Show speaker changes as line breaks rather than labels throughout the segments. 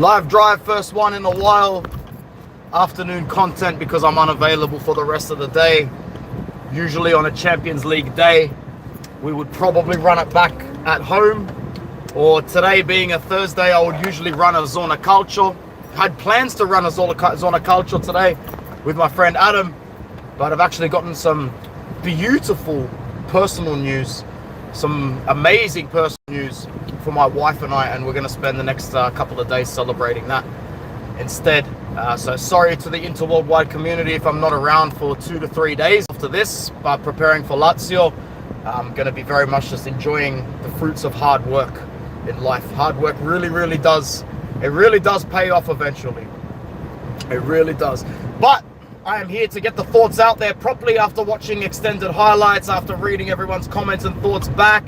Live drive, first one in a while. Afternoon content because I'm unavailable for the rest of the day. Usually on a Champions League day, we would probably run it back at home. Or today being a Thursday, I would usually run a Zona Calcio. Had plans to run a Zona Calcio today with my friend Adam, but I've actually gotten some beautiful personal news, some amazing personal news for my wife and I, and we're going to spend the next couple of days celebrating that instead. So sorry to the interworldwide community if I'm not around for 2 to 3 days after this, but preparing for Lazio. I'm going to be very much just enjoying the fruits of hard work in life. Hard work really does pay off eventually. It really does. But I am here to get the thoughts out there properly after watching extended highlights, after reading everyone's comments and thoughts back.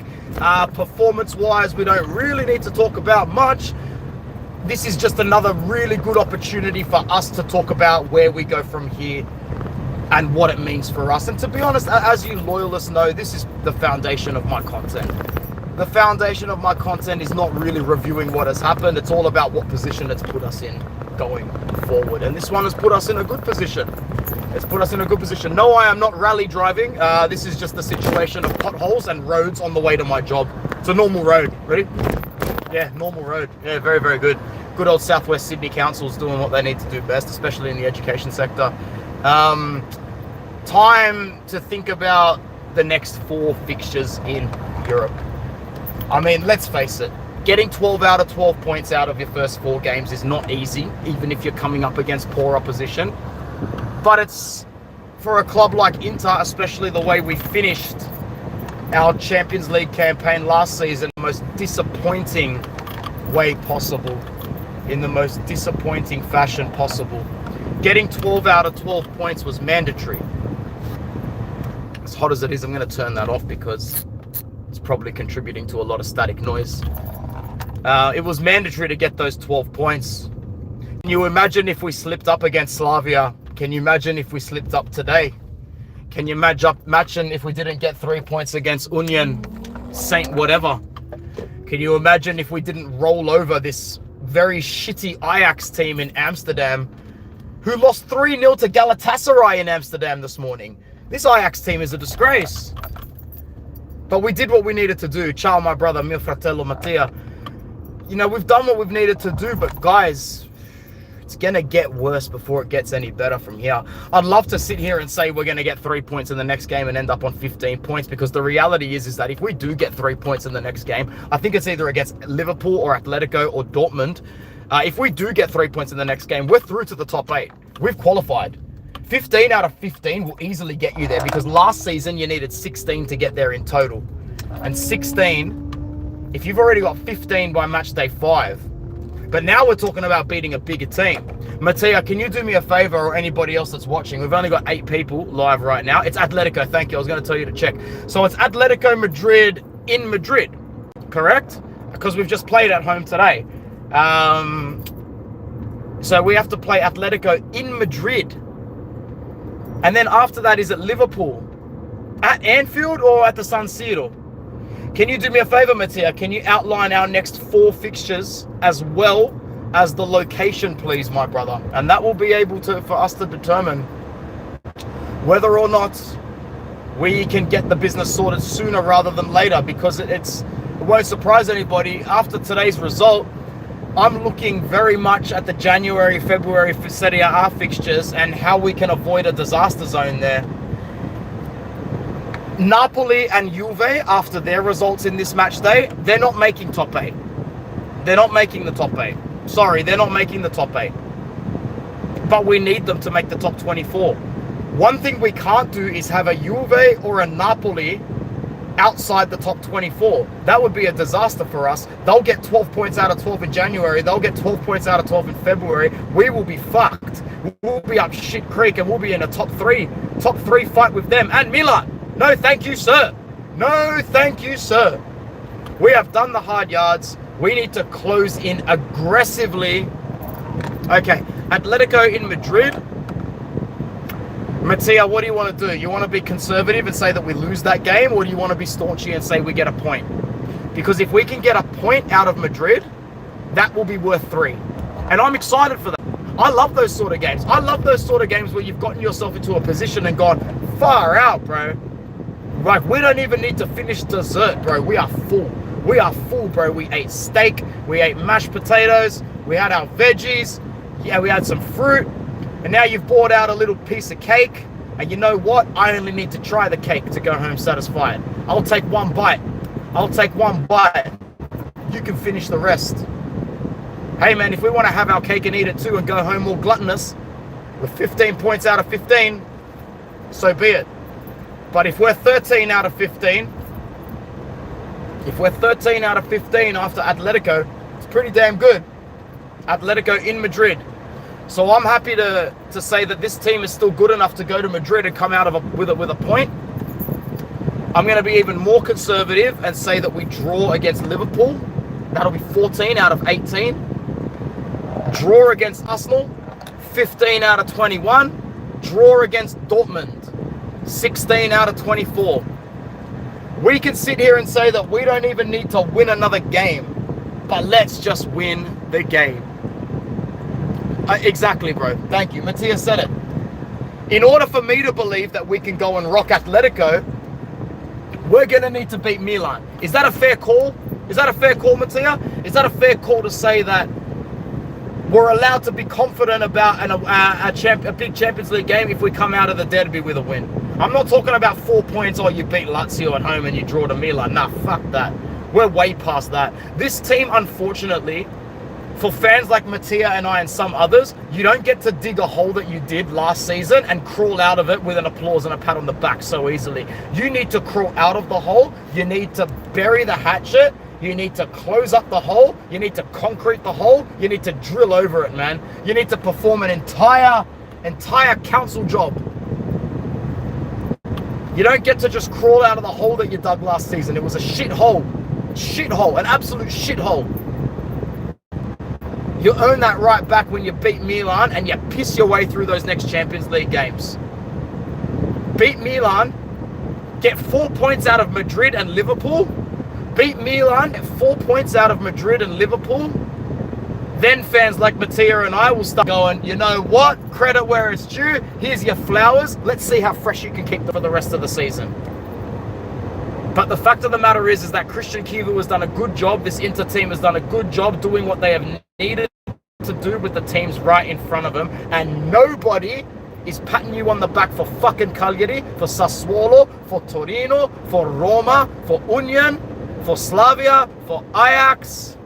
Performance-wise, we don't really need to talk about much. This is just another really good opportunity for us to talk about where we go from here and what it means for us. And to be honest, as you loyalists know, this is the foundation of my content. The foundation of my content is not really reviewing what has happened. It's all about what position it's put us in going forward. And this one has put us in a good position. It's put us in a good position. No, I am not rally driving. This is just the situation of potholes and roads on the way to my job. It's a normal road. Ready? Yeah, normal road. Yeah, very good. Good old Southwest Sydney Council's doing what they need to do best, especially in the education sector. Time to think about the next 4 fixtures in Europe. I mean, let's face it. Getting 12 out of 12 points out of your first 4 games is not easy, even if you're coming up against poor opposition. But it's, for a club like Inter, especially the way we finished our Champions League campaign last season, the most disappointing way possible, in the most disappointing fashion possible. Getting 12 out of 12 points was mandatory. As hot as it is, I'm going to turn that off because it's probably contributing to a lot of static noise. It was mandatory to get those 12 points. Can you imagine if we slipped up against Slavia? Can you imagine if we slipped up today? Can you imagine if we didn't get 3 points against Union, Saint whatever? Can you imagine if we didn't roll over this very shitty Ajax team in Amsterdam, who lost 3-0 to Galatasaray in Amsterdam this morning? This Ajax team is a disgrace. But we did what we needed to do. Ciao, my brother, mio fratello Mattia. You know, we've done what we've needed to do, but guys, it's going to get worse before it gets any better from here. I'd love to sit here and say we're going to get 3 points in the next game and end up on 15 points, because the reality is that if we do get 3 points in the next game, I think it's either against Liverpool or Atletico or Dortmund. If we do get 3 points in the next game, we're through to the top 8. We've qualified. 15 out of 15 will easily get you there, because last season you needed 16 to get there in total. And 16, if you've already got 15 by match day 5. But now we're talking about beating a bigger team. Mattia, can you do me a favor, or anybody else that's watching? We've only got 8 people live right now. It's Atletico. Thank you. I was going to tell you to check. So it's Atletico Madrid in Madrid, correct? Because we've just played at home today. So we have to play Atletico in Madrid. And then after that, is it Liverpool at Anfield or at the San Siro? Can you do me a favor, Mattia? Can you outline our next 4 fixtures as well as the location, please, my brother? And that will be able to, for us to determine whether or not we can get the business sorted sooner rather than later, because it won't surprise anybody. After today's result, I'm looking very much at the January, February Serie A fixtures and how we can avoid a disaster zone there. Napoli and Juve, after their results in this match day, they're not making top 8. They're not making the top 8. Sorry, they're not making the top 8. But we need them to make the top 24. One thing we can't do is have a Juve or a Napoli outside the top 24. That would be a disaster for us. They'll get 12 points out of 12 in January. They'll get 12 points out of 12 in February. We will be fucked. We'll be up shit creek and we'll be in a top three fight with them. And Milan, no thank you, sir. No thank you, sir. We have done the hard yards. We need to close in aggressively. Okay, Atletico in Madrid. Mattia, what do you want to do? You want to be conservative and say that we lose that game, or do you want to be staunchy and say we get a point? Because if we can get a point out of Madrid, that will be worth 3. And I'm excited for that. I love those sort of games. I love those sort of games where you've gotten yourself into a position and gone far out, bro. Like, we don't even need to finish dessert, bro. We are full. We are full, bro. We ate steak. We ate mashed potatoes. We had our veggies. Yeah, we had some fruit. And now you've bought out a little piece of cake. And you know what? I only need to try the cake to go home satisfied. I'll take one bite. I'll take one bite. You can finish the rest. Hey, man, if we want to have our cake and eat it too and go home all gluttonous with 15 points out of 15, so be it. But if we're 13 out of 15, if we're 13 out of 15 after Atletico, it's pretty damn good. Atletico in Madrid. So I'm happy to say that this team is still good enough to go to Madrid and come out of with a point. I'm going to be even more conservative and say that we draw against Liverpool. That'll be 14 out of 18. Draw against Arsenal, 15 out of 21. Draw against Dortmund, 16 out of 24. We can sit here and say that we don't even need to win another game, but let's just win the game. Exactly, bro. Thank you. Matthias said it. In order for me to believe that we can go and rock Atletico, we're going to need to beat Milan. Is that a fair call? Is that a fair call, Matthias? Is that a fair call to say that we're allowed to be confident about a big Champions League game if we come out of the derby with a win? I'm not talking about 4 points or you beat Lazio at home and you draw to Milan. Nah, fuck that. We're way past that. This team, unfortunately, for fans like Mattia and I and some others, you don't get to dig a hole that you did last season and crawl out of it with an applause and a pat on the back so easily. You need to crawl out of the hole. You need to bury the hatchet. You need to close up the hole. You need to concrete the hole. You need to drill over it, man. You need to perform an entire council job. You don't get to just crawl out of the hole that you dug last season. It was a shithole. Shithole. An absolute shithole. You earn that right back when you beat Milan and you piss your way through those next Champions League games. Beat Milan, get 4 points out of Madrid and Liverpool. Beat Milan, get 4 points out of Madrid and Liverpool. Then fans like Mattia and I will start going, you know what? Credit where it's due. Here's your flowers. Let's see how fresh you can keep them for the rest of the season. But the fact of the matter is that Christian Kivu has done a good job. This Inter team has done a good job doing what they have needed to do with the teams right in front of them. And nobody is patting you on the back for fucking Cagliari, for Sassuolo, for Torino, for Roma, for Union, for Slavia, for Ajax,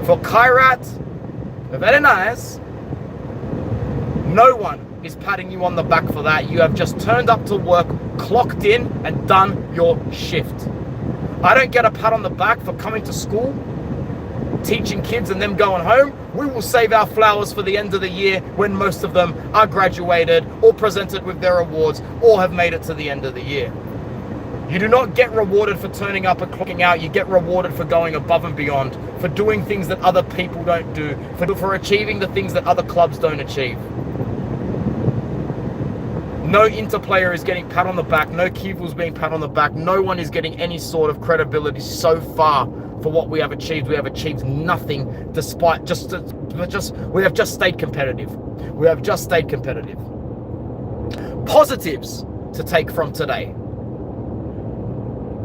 for Kairat. Very nice. No one is patting you on the back for that. You have just turned up to work, clocked in, and done your shift. I don't get a pat on the back for coming to school, teaching kids and them going home. We will save our flowers for the end of the year when most of them are graduated or presented with their awards or have made it to the end of the year. You do not get rewarded for turning up and clocking out. You get rewarded for going above and beyond, for doing things that other people don't do, for achieving the things that other clubs don't achieve. No Inter player is getting pat on the back. No Kivu's being pat on the back. No one is getting any sort of credibility so far for what we have achieved. We have achieved nothing despite we have just stayed competitive. We have just stayed competitive. Positives to take from today.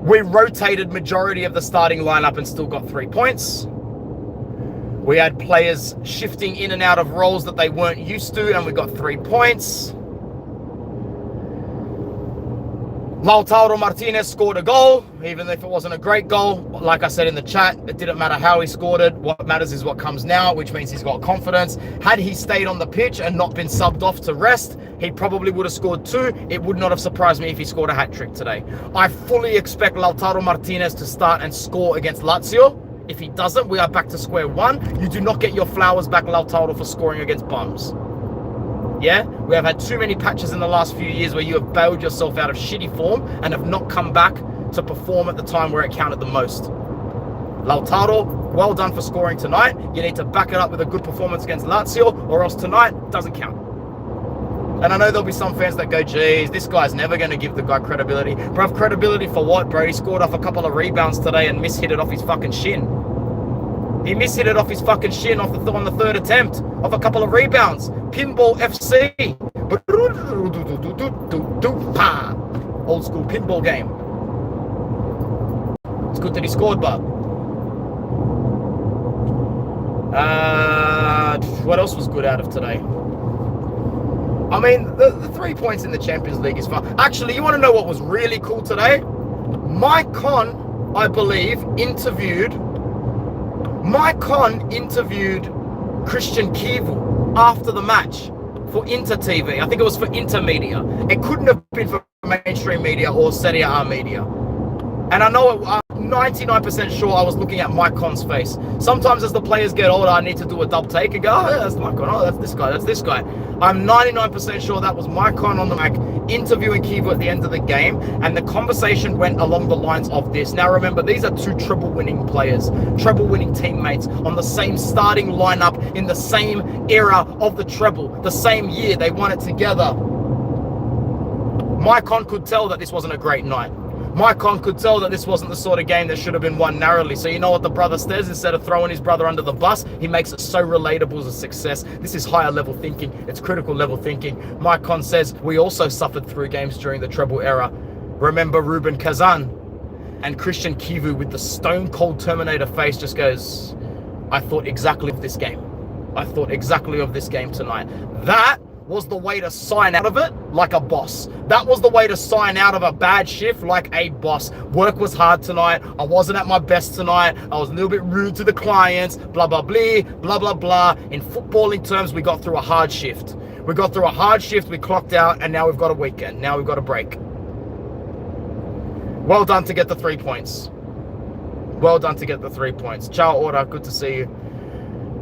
We rotated majority of the starting lineup and still got 3 points. We had players shifting in and out of roles that they weren't used to, and we got 3 points. Lautaro Martinez scored a goal, even if it wasn't a great goal. Like I said in the chat, it didn't matter how he scored it. What matters is what comes now, which means he's got confidence. Had he stayed on the pitch and not been subbed off to rest, he probably would have scored 2. It would not have surprised me if he scored a hat-trick today. I fully expect Lautaro Martinez to start and score against Lazio. If he doesn't, we are back to square one. You do not get your flowers back, Lautaro, for scoring against bums. Yeah, we have had too many patches in the last few years where you have bailed yourself out of shitty form and have not come back to perform at the time where it counted the most. Lautaro, well done for scoring tonight. You need to back it up with a good performance against Lazio, or else tonight doesn't count. And I know there'll be some fans that go, geez, this guy's never going to give the guy credibility. Bruv, credibility for what, bro? He scored off a couple of rebounds today and mishit it off his fucking shin. He mishit it off his fucking shin on the third attempt, off a couple of rebounds. Pinball FC. Old school pinball game. It's good that he scored, but what else was good out of today? I mean, the 3 points in the Champions League is fun. Actually, you want to know what was really cool today? Mike Conn, I believe, interviewed Christian Kivu after the match for Inter TV. I think it was for Intermedia. It couldn't have been for mainstream media or Serie A media. And I know, I'm 99% sure I was looking at Mike Conn's face. Sometimes as the players get older, I need to do a double take and go, oh, yeah, that's Mike Conn. Oh, that's this guy. That's this guy. I'm 99% sure that was Mike Conn on the mic interviewing Kivu at the end of the game. And the conversation went along the lines of this. Now, remember, these are two treble-winning players, treble-winning teammates on the same starting lineup in the same era of the treble, the same year they won it together. Mike Conn could tell that this wasn't a great night. Mike Conn could tell that this wasn't the sort of game that should have been won narrowly. So you know what the brother says? Instead of throwing his brother under the bus, he makes it so relatable as a success. This is higher level thinking. It's critical level thinking. Mike Conn says, we also suffered through games during the treble era. Remember Ruben Kazan? And Christian Kivu with the stone cold Terminator face just goes, I thought exactly of this game. I thought exactly of this game tonight. That was the way to sign out of it like a boss. That was the way to sign out of a bad shift like a boss. Work was hard tonight. I wasn't at my best tonight. I was a little bit rude to the clients, blah, blah, blah, blah, blah, blah. In footballing terms, we got through a hard shift. We got through a hard shift, we clocked out, and now we've got a weekend. Now we've got a break. Well done to get the 3 points. Well done to get the 3 points. Ciao, Ora, good to see you.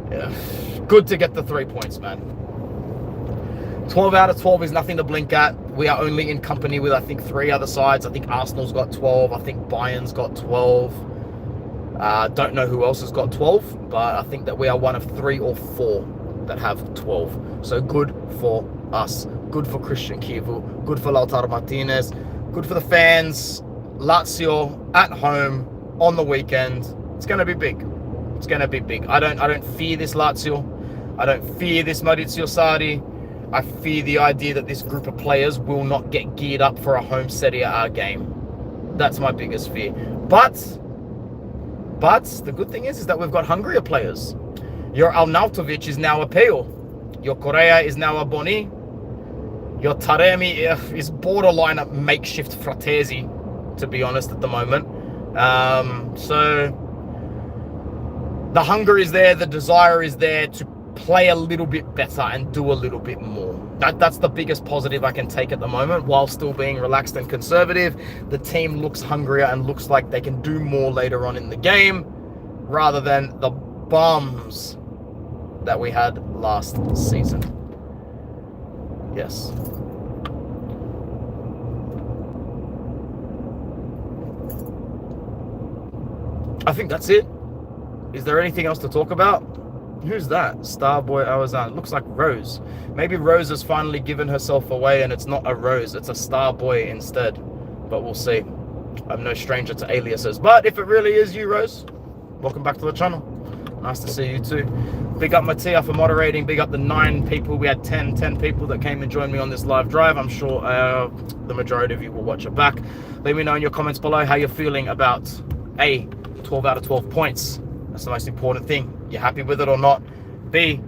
Yeah. Good to get the 3 points, man. 12 out of 12 is nothing to blink at. We are only in company with, I think, 3 other sides. I think Arsenal's got 12. I think Bayern's got 12. Don't know who else has got 12, but I think that we are one of 3 or 4 that have 12. So good for us. Good for Christian Kivu. Good for Lautaro Martinez. Good for the fans. Lazio at home on the weekend. It's going to be big. It's going to be big. I don't fear this Lazio. I don't fear this Maurizio Sarri. I fear the idea that this group of players will not get geared up for a home Serie A game. That's my biggest fear. But the good thing is that we've got hungrier players. Your Arnautovic is now a Peo. Your Correa is now a Boni. Your Taremi is borderline a makeshift Fratesi, to be honest, at the moment. So the hunger is there, the desire is there to play a little bit better and do a little bit more. That's the biggest positive I can take at the moment, while still being relaxed and conservative. The team looks hungrier and looks like they can do more later on in the game, rather than the bums that we had last season. Yes. I think that's it. Is there anything else to talk about? Who's that? Starboy Awazan. Looks like Rose. Maybe Rose has finally given herself away and it's not a Rose, it's a Starboy instead. But we'll see. I'm no stranger to aliases. But if it really is you, Rose, welcome back to the channel. Nice to see you too. Big up Mattia for moderating. Big up the 9 people. We had 10 people that came and joined me on this live drive. I'm sure the majority of you will watch it back. Let me know in your comments below how you're feeling about A, 12 out of 12 points. That's the most important thing. You happy with it or not? B,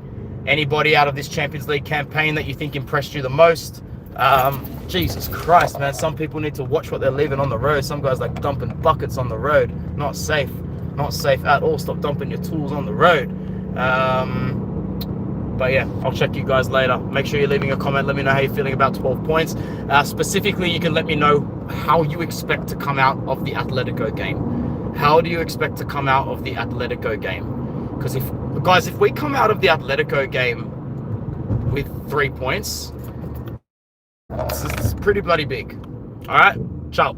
anybody out of this Champions League campaign that you think impressed you the most? Jesus Christ, man. Some people need to watch what they're leaving on the road. Some guys like dumping buckets on the road. Not safe. Not safe at all. Stop dumping your tools on the road. But yeah, I'll check you guys later. Make sure you're leaving a comment. Let me know how you're feeling about 12 points. Specifically, you can let me know how you expect to come out of the Atletico game. How do you expect to come out of the Atletico game? Because if we come out of the Atletico game with 3 points, this is pretty bloody big. All right, ciao.